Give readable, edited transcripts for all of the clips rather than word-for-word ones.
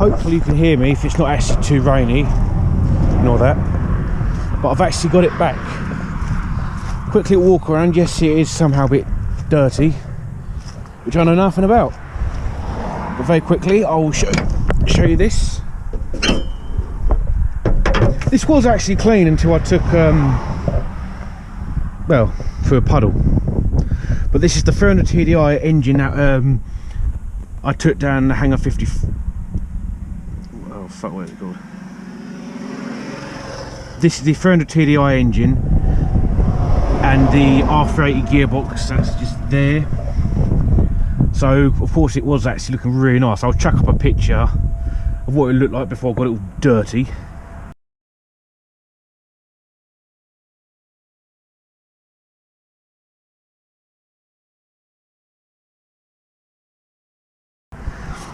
hopefully you can hear me if it's not actually too rainy. Ignore that. But I've actually got it back. Quickly walk around. Yes, it is somehow a bit dirty, which I know nothing about. But very quickly, I will show you this. This was actually clean until I took, well, through a puddle. But this is the 300 TDI engine that I took down the Hangar 50. Oh fuck, what is it called? This is the 300 TDI engine and the R380 gearbox that's just there. So of course it was actually looking really nice. I'll chuck up a picture of what it looked like before I got it all dirty.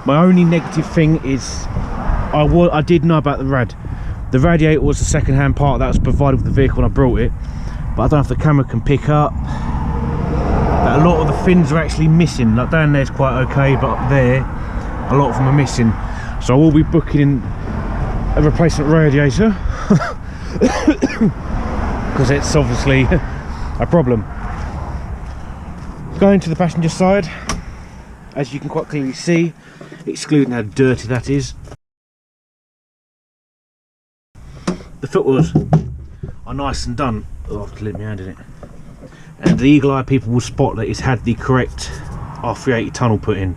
My only negative thing is I did know about the radiator was the second-hand part that was provided with the vehicle when I brought it, but I don't know if the camera can pick up that a lot of the fins are actually missing. Like down there's quite okay, but up there a lot of them are missing. So I will be booking in a replacement radiator because it's obviously a problem. Going to the passenger side, as you can quite clearly see, excluding how dirty that is, the footwells are nice and done. Oh, I have to leave my hand in it. And the eagle eye people will spot that it's had the correct R380 tunnel put in.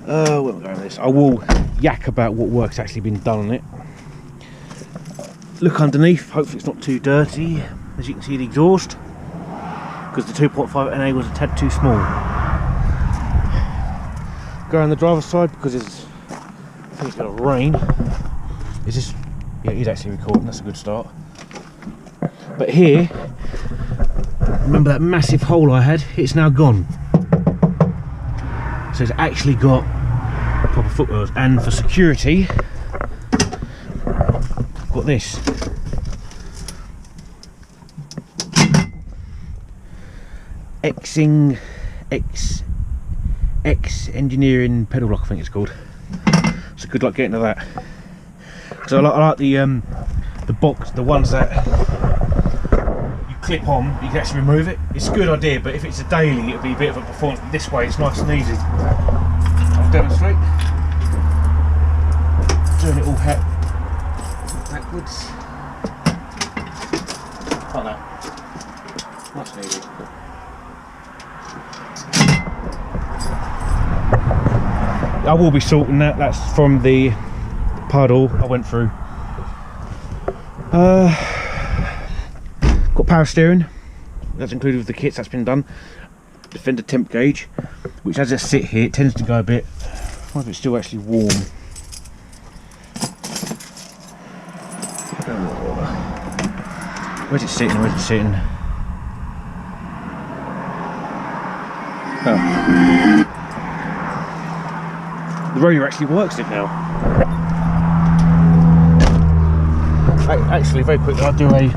Where am I going with this? I will yak about what work's actually been done on it. Look underneath, hopefully it's not too dirty. As you can see, the exhaust, because the 2.5 NA was a tad too small. Go on the driver's side because it's, I think it's going to rain. Is this? Yeah, he's actually recording. That's a good start. But here, remember that massive hole I had? It's now gone. So it's actually got proper footwells, and for security, I've got this. X engineering pedal lock, I think it's called. So good luck getting to that. So I like the box, the ones that you clip on, you can actually remove it. It's a good idea, but if it's a daily, it'll be a bit of a performance. But this way, it's nice and easy. I'll demonstrate. Doing it all backwards. Like that. Nice and easy. I will be sorting that. That's from the puddle I went through. Got power steering. That's included with the kits. That's been done. Defender temp gauge, which as I sit here, it tends to go a bit. I wonder if it's still actually warm. Where's it sitting? Where's it sitting? Oh. The radio actually works it now. Actually, very quickly, I'll do a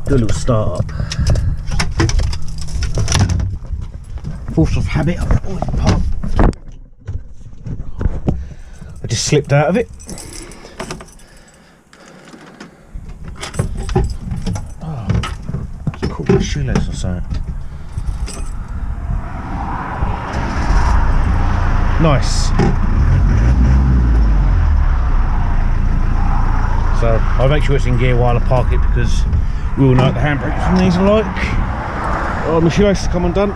little start up. Force of habit, I've always parked. I just slipped out of it. Oh, it's caught my shoelace or something. Nice. So I'll make sure it's in gear while I park it, because we all know what the handbrakes on these are like. Oh, my shoelace has come undone.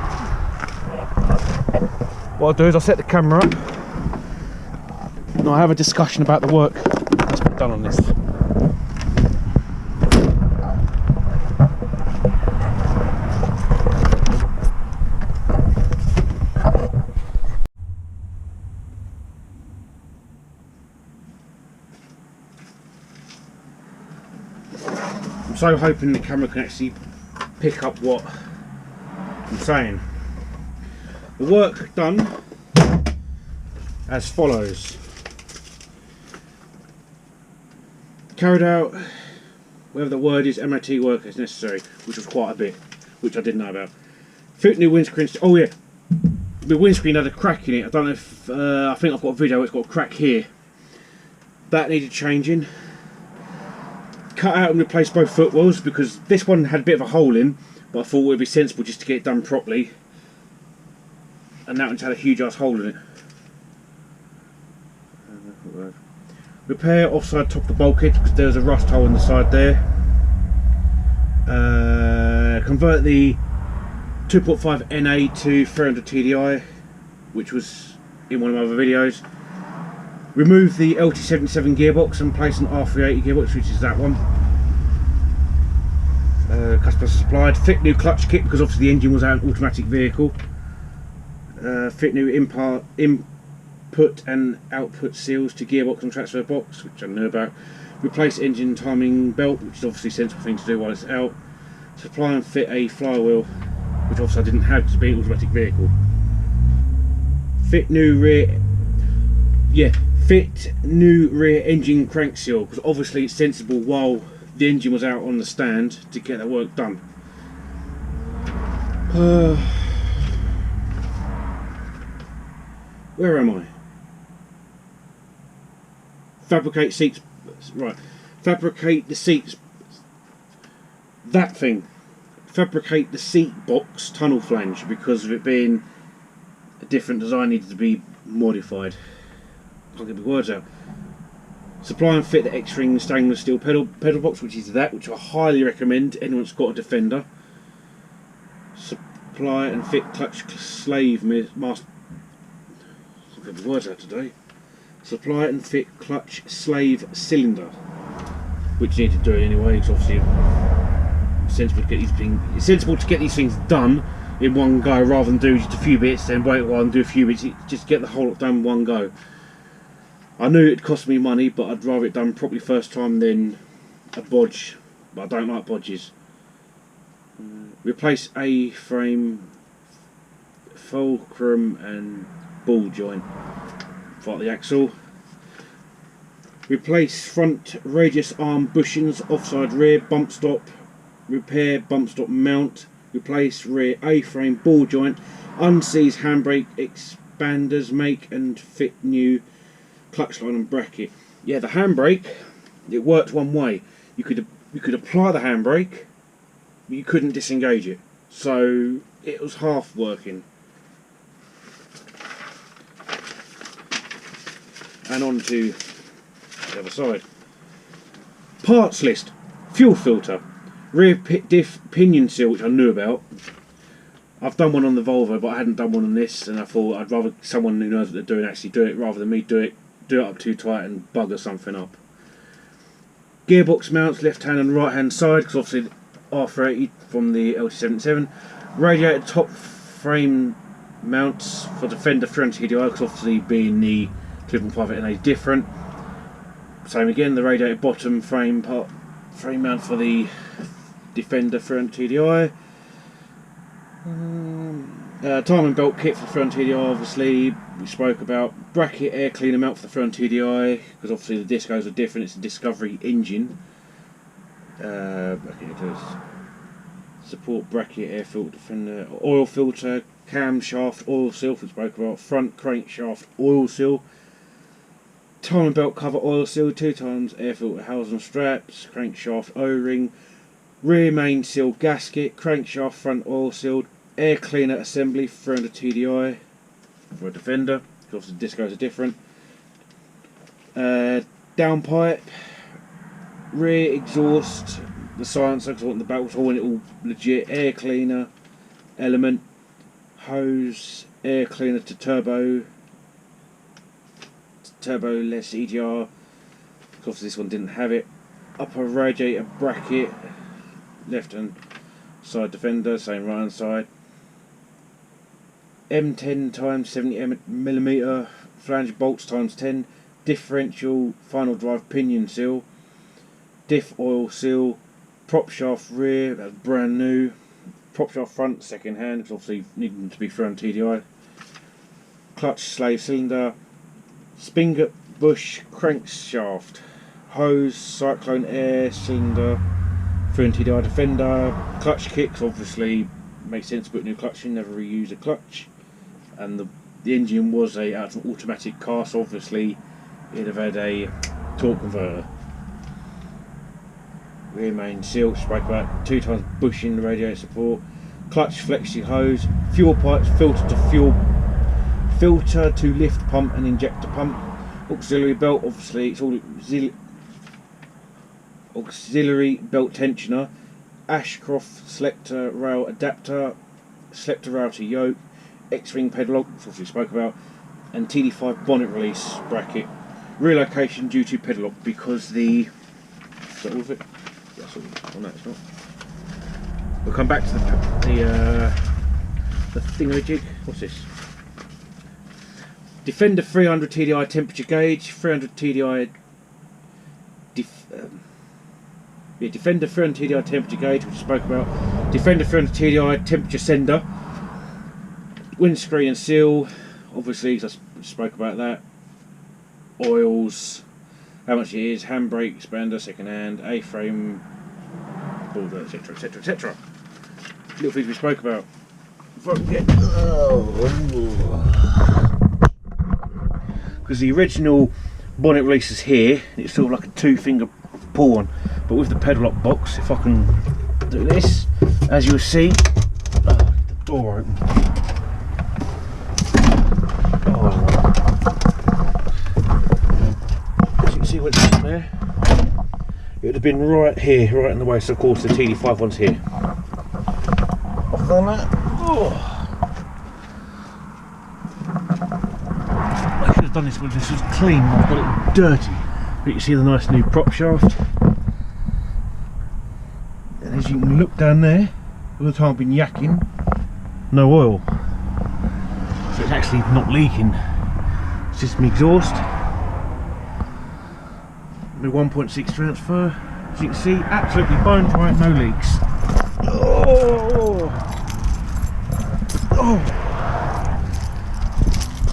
What I'll do is I'll set the camera up and I'll have a discussion about the work that's been done on this. I'm so hoping the camera can actually pick up what I'm saying. The work done as follows. Carried out whatever the word is, MOT work is necessary, which was quite a bit, which I didn't know about. Fit new windscreen. Oh yeah, the windscreen had a crack in it. I don't know if I think I've got a video where it's got a crack here. That needed changing. Cut out and replace both footwells because this one had a bit of a hole in, but I thought it would be sensible just to get it done properly. And that one's had a huge ass hole in it. Repair offside top of the bulkhead because there's a rust hole in the side there. Convert the 2.5 NA to 300 TDI, which was in one of my other videos. Remove the LT77 gearbox and place an R380 gearbox, which is that one. Customer supplied. Fit new clutch kit because obviously the engine was an automatic vehicle. Fit new input and output seals to gearbox and transfer box, which I know about. Replace engine timing belt, which is obviously a sensible thing to do while it's out. Supply and fit a flywheel, which obviously I didn't have to be an automatic vehicle. Fit new rear, fit new rear engine crank seal, because obviously it's sensible while the engine was out on the stand to get that work done. Where am I? Fabricate seats. Right. Fabricate the seats. That thing. Fabricate the seat box tunnel flange because of it being a different design needed to be modified. Can't get the words out. Supply and fit the X-ring stainless steel pedal box, which is that, which I highly recommend anyone that's got a Defender. Supply and fit clutch slave master. Can't get the words out today. Supply and fit clutch slave cylinder, which you need to do it anyway. It's obviously sensible to get these things. It's sensible to get these things done in one go rather than do just a few bits, then wait a while and do a few bits. Just get the whole lot done in one go. I knew it'd cost me money, but I'd rather it done properly first time than a bodge. But I don't like bodges. Replace A-frame, fulcrum and ball joint. For the axle. Replace front radius arm bushings, offside rear bump stop. Repair bump stop mount. Replace rear A-frame ball joint. Unseize handbrake expanders. Make and fit new clutch line and bracket. Yeah, the handbrake, it worked one way. You could apply the handbrake, but you couldn't disengage it. So it was half working. And on to the other side. Parts list. Fuel filter. Rear diff pinion seal, which I knew about. I've done one on the Volvo, but I hadn't done one on this, and I thought I'd rather someone who knows what they're doing actually do it rather than me do it up too tight and bugger something up. Gearbox mounts, left hand and right hand side, because obviously R380 from the LT77. Radiator top frame mounts for Defender 300 TDI, because obviously being the 2.5 NA different. Same again, the radiator bottom frame mount for the Defender 300 TDI. Timing belt kit for the 300 TDI, obviously we spoke about. Bracket air cleaner mount for the 300 TDI, because obviously the discos are different. It's a Discovery engine. Support bracket air filter defender, oil filter, camshaft oil seal, we spoke about. Front crankshaft oil seal. Timing belt cover oil seal, 2 times air filter housing straps, crankshaft O-ring, rear main seal gasket, crankshaft front oil sealed, air cleaner assembly 300 TDI for a Defender, because the discos are different. Downpipe, rear exhaust, the silencer, because I want the back was all in it all legit, air cleaner, element, hose, air cleaner to turbo less EGR, because this one didn't have it. Upper radiator bracket, left hand side Defender, same right hand side. M10 times 70mm flange bolts times 10, differential final drive pinion seal, diff oil seal, prop shaft rear, that's brand new, prop shaft front second hand, because obviously needing to be thrown TDI, clutch slave cylinder, Spigot bush crankshaft, hose, cyclone air cylinder, 300 TDI Defender. Clutch kicks, obviously makes sense to put a new clutch in, never reuse a clutch. And the engine was an automatic car, so obviously it'd have had a torque converter. Rear main seal, spoke about 2 times bushing the radiator support. Clutch flexi hose, fuel pipes, filter to lift pump and injector pump. Auxiliary belt, obviously it's all auxiliary belt tensioner. Ashcroft selector rail adapter, selector rail to yoke, X-ring pedal, which obviously spoke about, and TD5 bonnet release bracket. Relocation due to pedal lock because the... Is that all of it? That's all. Oh no, it's not. We'll come back to the thingamajig. What's this? Defender 300 TDI temperature gauge, 300 TDI. Defender 300 TDI temperature gauge, which I spoke about. Defender 300 TDI temperature sender. Windscreen and seal, obviously, because I spoke about that. Oils, how much it is, handbrake, expander, second hand, A-frame, border, etc, etc, etc. Little things we spoke about. If I can get... Because the original bonnet release is here, it's sort of like a 2-finger pull on, but with the pedal lock box, if I can do this, as you'll see, the door open. As you can see what's in there, it would have been right here, right in the way, so of course the TD5 one's here. Other than that, I should have done this when this was clean, I've got it dirty. But you see the nice new prop shaft. And as you can look down there, all the time I've been yakking, no oil. So it's actually not leaking. It's just my exhaust. The 1.6 transfer. As you can see, absolutely bone dry, no leaks. Oh.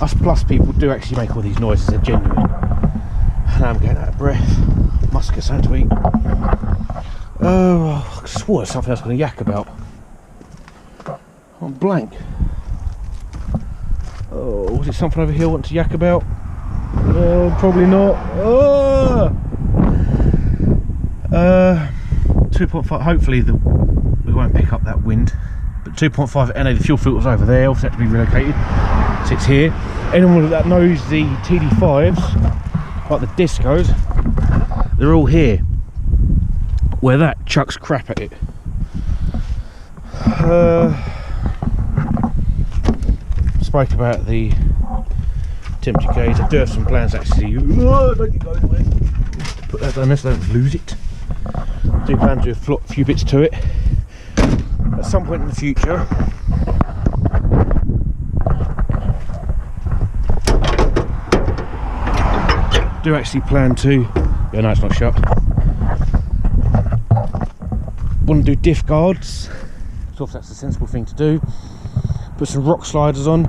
Us plus people do actually make all these noises, they're genuine. Now I'm getting out of breath. Must get something to eat. Oh, I swore there's something else I'm going to yak about. I'm blank. Oh, was it something over here I want to yak about? Oh, probably not. Oh! 2.5, hopefully we won't pick up that wind. But 2.5 NA, the fuel filter's over there, obviously had to be relocated. Sits here. Anyone that knows the TD5s, like the discos, they're all here. Where that chucks crap at it. Spoke about the temperature gauge. I do have some plans actually. Oh, don't you go anywhere. Put that down there so I don't lose it. I do plan to do a few bits to it at some point in the future. Do actually plan to. Yeah, no, it's not shut. Want to do diff guards. So if that's a sensible thing to do. Put some rock sliders on.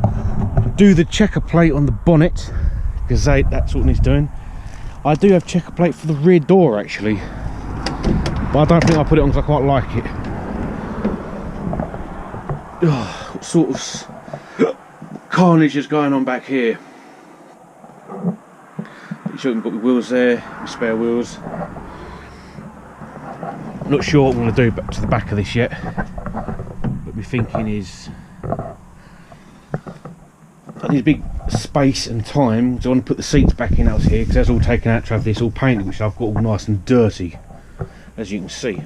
Do the checker plate on the bonnet because that's what needs doing. I do have checker plate for the rear door actually, but I don't think I'll put it on because I quite like it. Oh, what sort of carnage is going on back here? You sure we've got the wheels there, the spare wheels. I'm not sure what I'm going to do to the back of this yet, but my thinking is I need a big space and time, so I want to put the seats back in out here because that's all taken out to have this all painted, which I've got all nice and dirty, as you can see.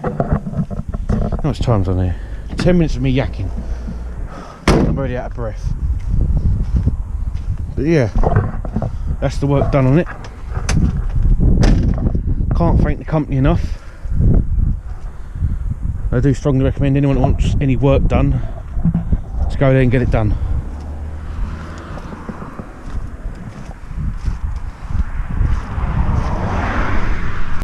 Nice times on there. 10 minutes of me yakking. I'm already out of breath. But yeah, that's the work done on it. Can't thank the company enough. I do strongly recommend anyone that wants any work done to go there and get it done.